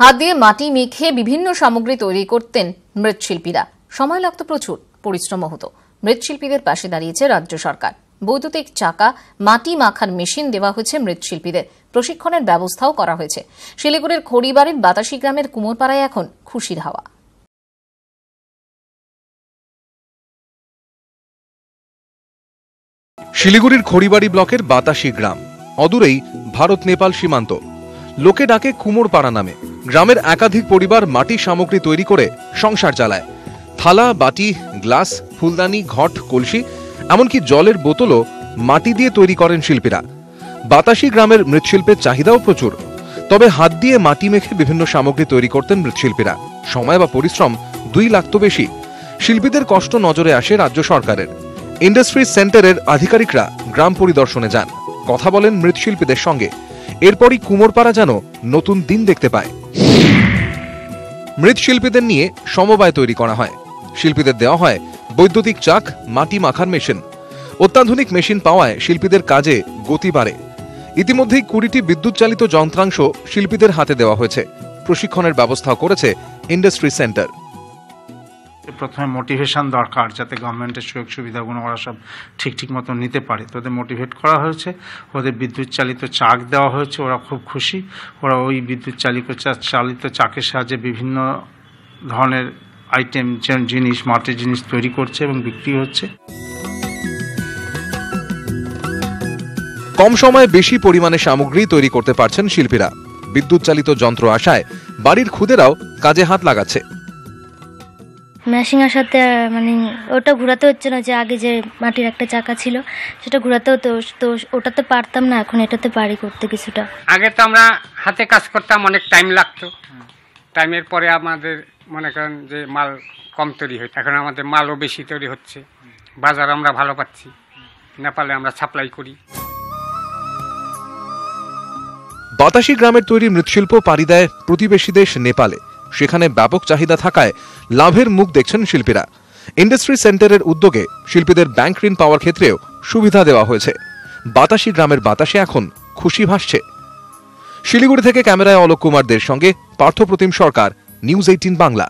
হাত দিয়ে মাটি মেখে বিভিন্ন সামগ্রী তৈরি করতেন মৃৎশিল্পীরা। সময় লাগতো প্রচুর, পরিশ্রম হতো। মৃৎশিল্পীদের পাশে দাঁড়িয়েছে রাজ্য সরকার। বৈদ্যুতিক চাকা, মাটি মাখার মেশিন দেওয়া হয়েছে মৃৎশিল্পীদের। প্রশিক্ষণের ব্যবস্থাও করা হয়েছে। শিলিগুড়ির খড়িবাড়ির বাতাসি গ্রামের কুমোরপাড়ায় এখন খুশির হাওয়া। শিলিগুড়ির খড়িবাড়ি ব্লকের বাতাসি গ্রাম, অদূরেই ভারত নেপাল সীমান্ত। লোকে ডাকে কুমোরপাড়া নামে। গ্রামের একাধিক পরিবার মাটি সামগ্রী তৈরি করে সংসার চালায়। থালা, বাটি, গ্লাস, ফুলদানি, ঘট, কলসি, এমনকি জলের বোতলও মাটি দিয়ে তৈরি করেন শিল্পীরা। বাতাসি গ্রামের মৃৎশিল্পের চাহিদাও প্রচুর। তবে হাত দিয়ে মাটি মেখে বিভিন্ন সামগ্রী তৈরি করতেন মৃৎশিল্পীরা। সময় বা পরিশ্রম 2 লাখ তো বেশি। শিল্পীদের কষ্ট নজরে আসে রাজ্য সরকারের। ইন্ডাস্ট্রি সেন্টারের আধিকারিকরা গ্রাম পরিদর্শনে যান, কথা বলেন মৃৎশিল্পীদের সঙ্গে। এরপরই কুমোরপাড়া যেন নতুন দিন দেখতে পায়। মৃৎশিল্পীদের নিয়ে সমবায় তৈরি করা হয়। শিল্পীদের দেওয়া হয় বৈদ্যুতিক চাক, মাটি মাখার মেশিন। অত্যাধুনিক মেশিন পাওয়ায় শিল্পীদের কাজে গতি বাড়ে। ইতিমধ্যেই 20টি বিদ্যুৎ চালিত যন্ত্রাংশ শিল্পীদের হাতে দেওয়া হয়েছে। প্রশিক্ষণের ব্যবস্থা করেছে ইন্ডাস্ট্রি সেন্টার। প্রথমে মোটিভেশন দরকার, যাতে গভর্নমেন্টের সুযোগ সুবিধাগুলো ওরা সব ঠিক মতো নিতে পারে। তো ওদের মোটিভেট করা হয়েছে, ওদের বিদ্যুৎ চালিত চাক দেওয়া হয়েছে। ওরা খুব খুশি। ওরা ওই বিদ্যুৎ চালিত চাকের সাহায্যে বিভিন্ন ধরনের আইটেম, জিনিস, মাটির জিনিস তৈরি করছে এবং বিক্রি হচ্ছে। কম সময়ে বেশি পরিমাণে সামগ্রী তৈরি করতে পারছেন শিল্পীরা। বিদ্যুৎ চালিত যন্ত্র আসায় বাড়ির খুদেরাও কাজে হাত লাগাচ্ছে। মেশিন আসাতে ওটা ঘোরাতে হচ্ছে না, যে আগে যে মাটির একটা চাকা ছিল সেটা ঘোরাতে হতো, তো ওটাতে পারতাম না, এখন এটাতে পারি করতে কিছুটা। আগে তো আমরা হাতে কাজ করতাম, অনেক টাইম লাগতো। টাইমের পরে আমাদের মনে করেন যে মাল কম তৈরি হতো, এখন আমাদের মালও বেশি তৈরি হচ্ছে। বাজার আমরা ভালো পাচ্ছি, নেপালে আমরা সাপ্লাই করি। বাতাসি গ্রামের তৈরি মৃৎশিল্প পাড়ি দেয় প্রতিবেশী দেশ নেপালে। সেখানে ব্যাপক চাহিদা থাকায় লাভের মুখ দেখছেন শিল্পীরা। ইন্ডাস্ট্রি সেন্টারের উদ্যোগে শিল্পীদের ব্যাংক ঋণ পাওয়ার ক্ষেত্রেও সুবিধা দেওয়া হয়েছে। বাতাসি গ্রামের বাতাসে এখন খুশি ভাসছে। শিলিগুড়ি থেকে ক্যামেরায় অলোক কুমারদের সঙ্গে পার্থপ্রতিম সরকার, নিউজ 18 বাংলা।